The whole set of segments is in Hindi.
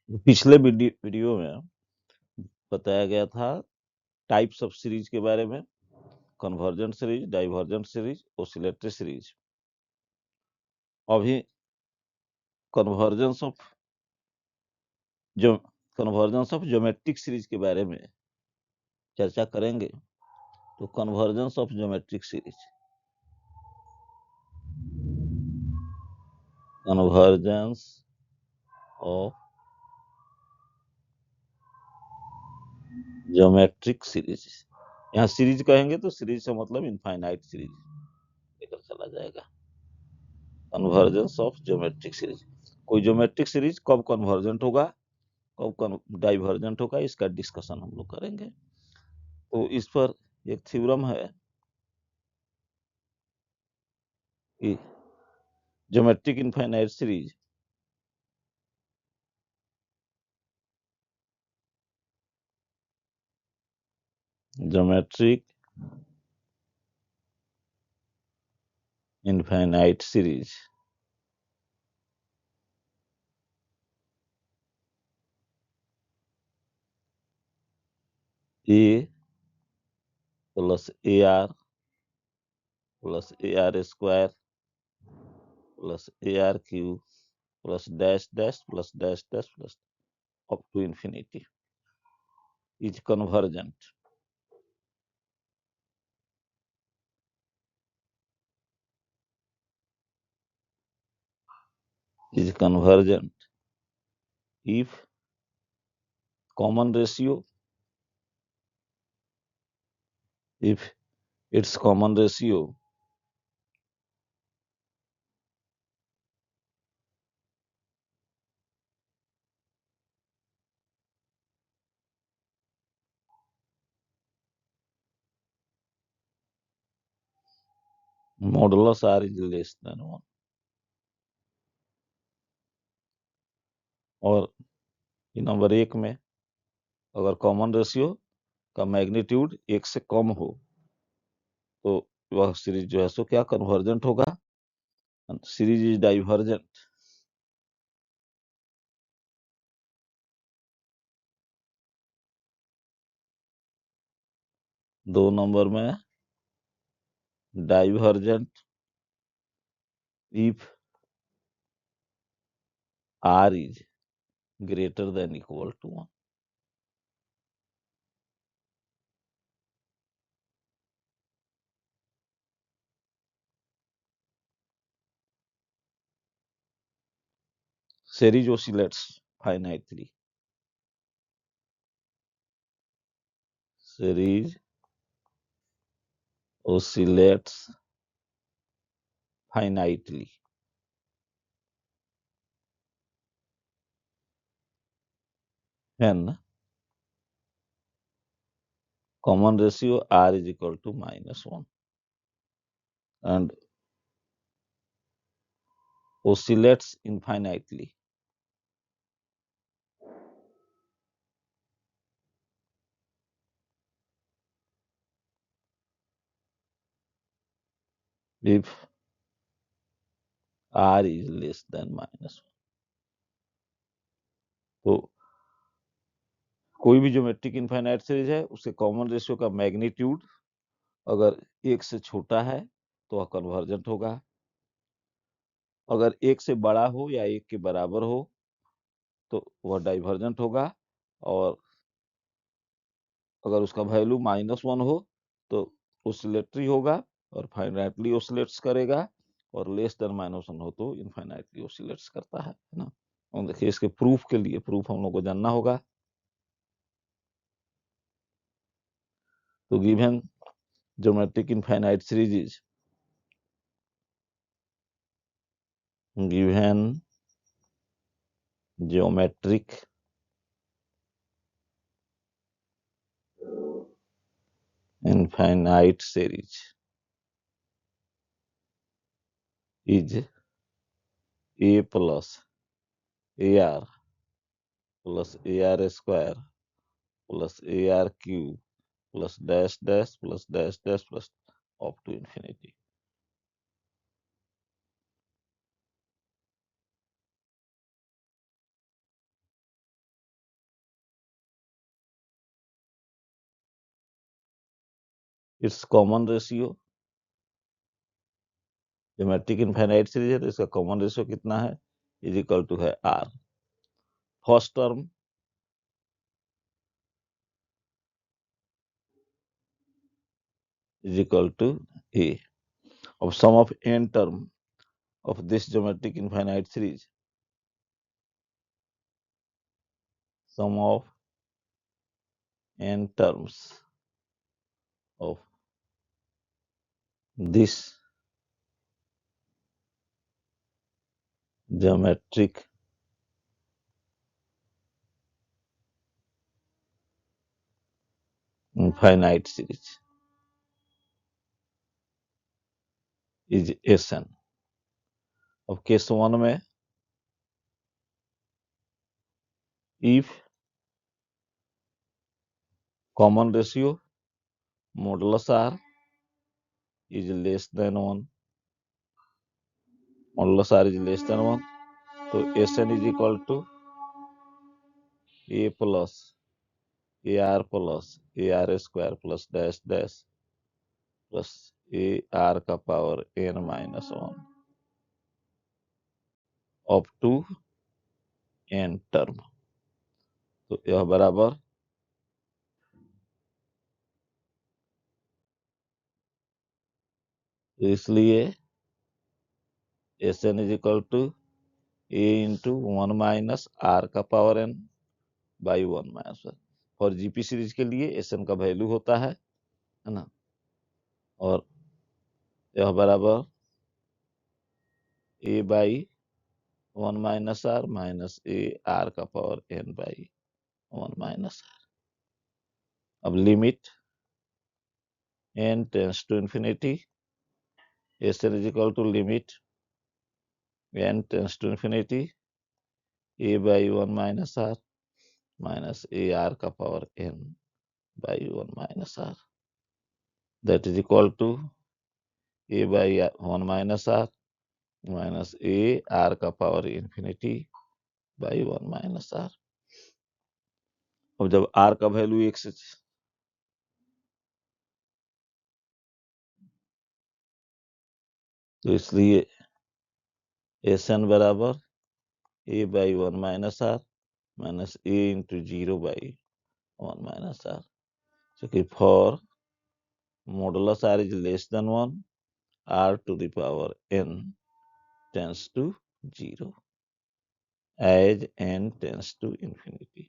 पिछले वीडियो में बताया गया था टाइप्स ऑफ सीरीज के बारे में, convergent series, divergent series, oscillatory series. अभी कन्वर्जेंस ऑफ जो कन्वर्जेंस ऑफ ज्योमेट्रिक सीरीज के बारे में चर्चा करेंगे। तो convergence of geometric series, convergence of geometric series. यहाँ सीरीज कहेंगे तो सीरीज से मतलब इनफाइनाइट सीरीज लेकर चला जाएगा। कन्वर्जेंस ऑफ ज्योमेट्रिक सीरीज, कोई ज्योमेट्रिक सीरीज कब कन्वर्जेंट होगा, कब डाइवर्जेंट होगा, इसका डिस्कशन हम लोग करेंगे। तो इस पर एक थ्योरम है कि geometric infinite series geometric infinite series a plus A r plus A R square plus A r cube plus dash dash plus dash dash plus up to infinity is convergent. is convergent if common ratio, if its common ratio modulus r is less than 1, और नंबर एक में अगर कॉमन रेशियो का मैग्नीट्यूड एक से कम हो तो वह सीरीज जो है सो क्या कन्वर्जेंट होगा, सीरीज इज डाइवर्जेंट। दो नंबर में divergent if r is greater than equal to 1। series oscillates finitely, series oscillates finitely when common ratio r is equal to -1 and oscillates infinitely if r is less than -1। तो कोई भी ज्योमेट्रिक इनफाइनाइट सीरीज है उसके कॉमन रेशियो का मैग्नीट्यूड अगर एक से छोटा है तो वह कन्वर्जेंट होगा, अगर एक से बड़ा हो या एक के बराबर हो तो वह डाइवर्जेंट होगा, और अगर उसका वैल्यू -1 हो तो ओसिलेटरी होगा और फाइनाइटली ओसिलेट्स करेगा, और लेस देन -1 हो तो इनफाइनाइटली ओसिलेट्स करता है ना। और देखिए इसके प्रूफ के लिए, प्रूफ हम लोग को जानना होगा। तो given geometric infinite series is given geometric infinite series is a plus ar plus ar square plus ar cube plus dash dash plus dash dash plus up to infinity। It's common ratio, geometric infinite series है तो इसका कॉमन रेशियो कितना है, इज इक्वल टू है r. First term is equal to A of sum of n term of this geometric infinite series. Sum of n terms of this geometric infinite series is Sn. अब केस 1 में if common ratio modulus r is less than 1, modulus r is less than 1, तो Sn is equal to a plus ar plus ar square plus dash dash plus ar का power n minus 1 up to n term. तो यह बराबर तो इसलिए Sn is equal to a into 1 minus r का पावर n बाई 1 माइनस 1। और जीपी सीरीज के लिए Sn का वैल्यू होता है ना, और यह बराबर a by 1 minus are minus a R का power n by 1 minus R. अब limit n tends to infinity, Sn is equal to limit n tends to infinity a by 1 minus are minus A R का power n by 1 minus R, that is equal to a by 1 minus r minus A R का power infinity by 1 minus R. अब जब आर का वैल्यू 1 से तो इसलिए Sn बराबर a by 1 minus are minus A into 0 by 1 minus R, क्योंकि for modulus R is less than 1 r to the power n tends to 0 as n tends to infinity।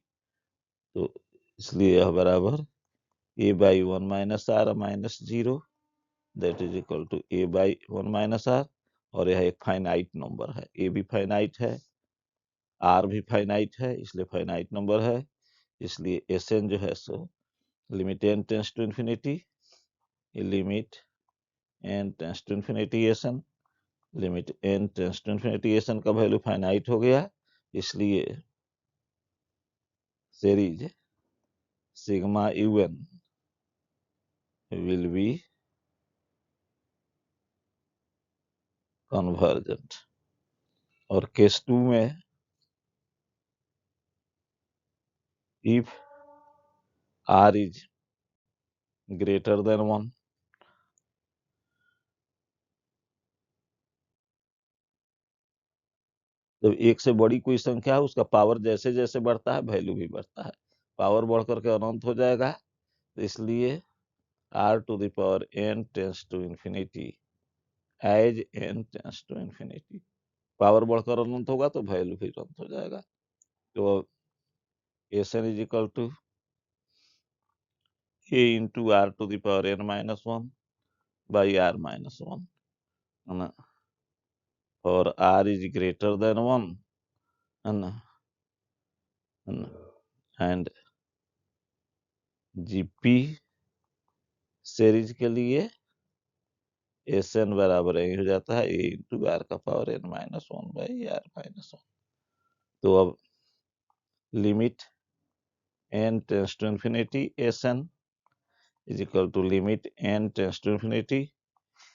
तो इसलिए यह बराबर a by 1 minus are minus 0 that is equal to a by 1 minus r. और यह एक फाइनाइट नंबर है, a भी फाइनाइट है, r भी फाइनाइट है, इसलिए फाइनाइट नंबर है। इसलिए Sn जो है so limit n tends to infinity, limit n tends to infinity Sn, limit n tends to infinity Sn का वैल्यू फाइनाइट हो गया, इसलिए series sigma un will be convergent। और केस 2 में if r is greater than 1, जब एक से बड़ी कोई संख्या है उसका पावर जैसे जैसे बढ़ता है वैल्यू भी बढ़ता है, पावर बढ़ करके अनंत हो जाएगा, तो इसलिए r to the power n tends to infinity as n tends to infinity। Power बढ़कर अनंत होगा तो वैल्यू भी अनंत हो जाएगा। तो Sn is equal to a into r to the power n minus 1 by r minus 1, है ना, और r is greater than 1, है ना, एंड जीपी सीरीज के लिए Sn बराबर यही हो जाता है a इंटू आर का power n minus 1 by R minus 1। तो अब limit n tends to infinity Sn is equal to limit n tends to infinity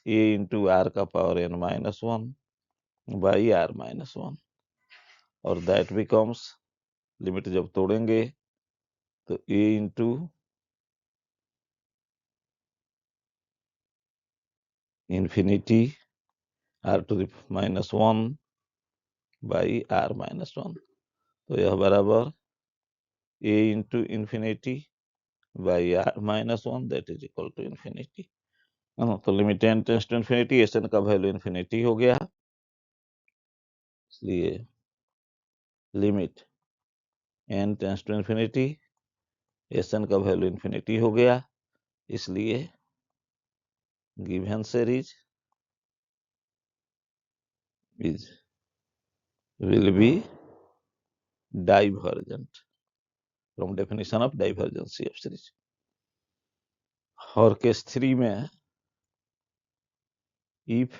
a into R का power n minus 1 by R minus 1, और दैट बिकम्स, लिमिट जब तोड़ेंगे तो a into infinity r to the minus 1 by r minus 1। तो यह बराबर a into infinity by r minus 1 that is equal to infinity। तो limit n tends to infinity, S n का वैल्यू इन्फिनिटी हो गया, इसलिए limit n tends to infinity, S n का वैल्यू इन्फिनिटी हो गया, इसलिए given series is will be divergent from definition of divergency of series। और केस 3 में इफ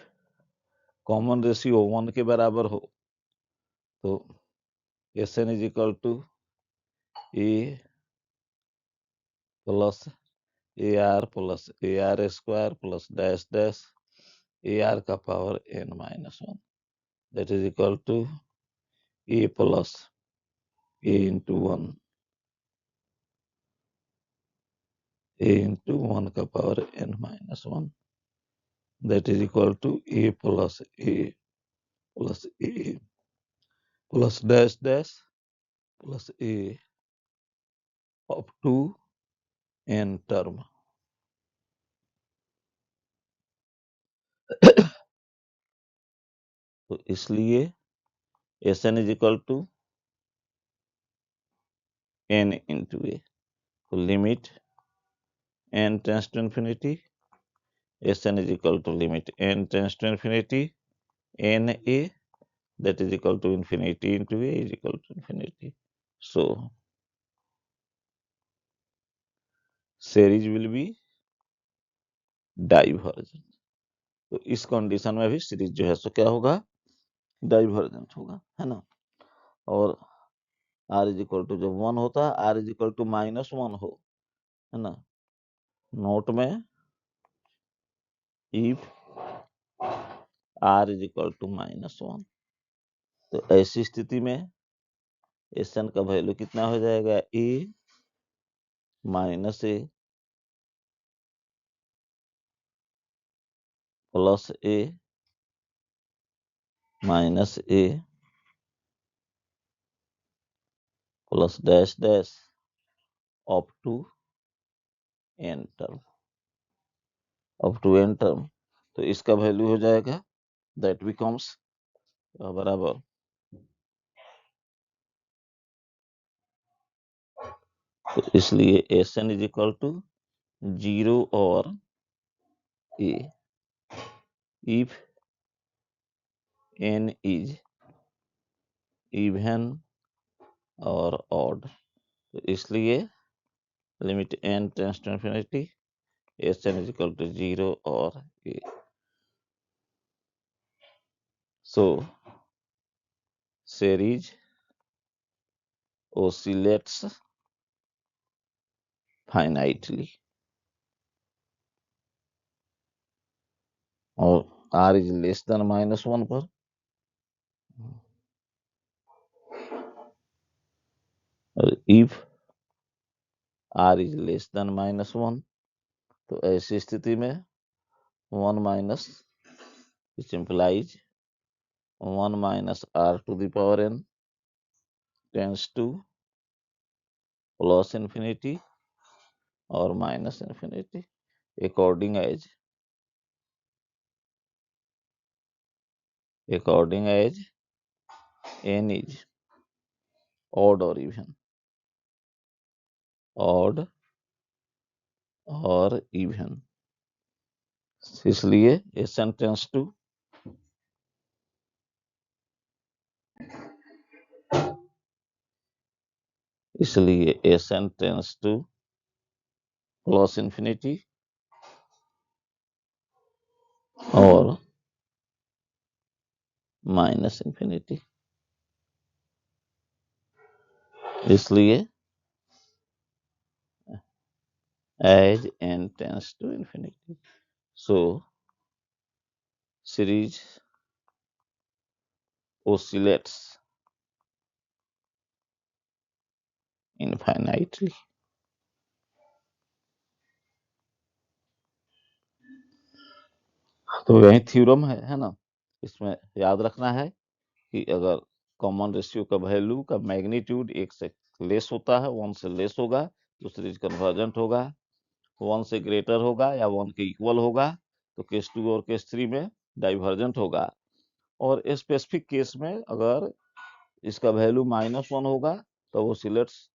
कॉमन रेशियो 1 के बराबर हो तो S N is equal to A plus A R square plus dash dash A R का power n minus 1 that is equal to A plus A into 1 a into 1 का power n minus 1 that is equal to a plus a plus dash dash plus a up to n term। तो इसलिए S N is equal to n into A. तो limit n tends to infinity, S N is equal to limit n tends to infinity n a that is equal to infinity into a is equal to infinity। So series will be divergent। तो इस कंडीशन में भी सीरीज जो है सो क्या होगा, डाइवर्जेंट होगा, है ना। और r इज इक्वल टू जब 1 होता है, r is equal to minus 1 हो, है ना, नोट में if r is equal to minus 1, तो ऐसी स्थिति में एस एन का वैल्यू कितना हो जाएगा, a minus a plus a minus a plus dash dash up to n term, up to n term. तो इसका वैल्यू हो जाएगा दैट बिकम्स बराबर तो इसलिए S N is equal to 0 और a if n is even और odd। तो इसलिए limit n tends to infinity, S N is equal to 0 और a। So series oscillates finitely और r is less than minus 1 पर और if r is less than minus 1, तो ऐसी स्थिति में 1 minus which implies 1 minus r to the power n tends to plus infinity or minus infinity according as n is odd or even, odd और even। इसलिए एस एन टेंस टू इसलिए S N tends to plus infinity और माइनस इन्फिनिटी। इसलिए as n tends to infinity, so series oscillates infinitely। तो यही थ्योरम है ना। इसमें याद रखना है कि अगर कॉमन रेशियो का वैल्यू का मैग्नीट्यूड एक से लेस होता है, वन से लेस होगा तो सीरीज कन्वर्जेंट होगा, वन से ग्रेटर होगा या वन के इक्वल होगा तो केस 2 और केस 3 में डाइवर्जेंट होगा। और स्पेसिफिक केस में अगर इसका वैल्यू -1 होगा तो वो सिलेक्ट्स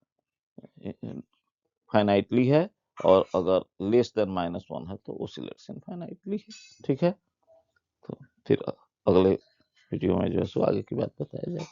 फाइनाइटली है, और अगर लेस देन -1 है तो वो सिलेक्ट्स इनफाइनाइटली है। ठीक है, तो फिर अगले वीडियो में जो है सो आगे की बात बताया जाए।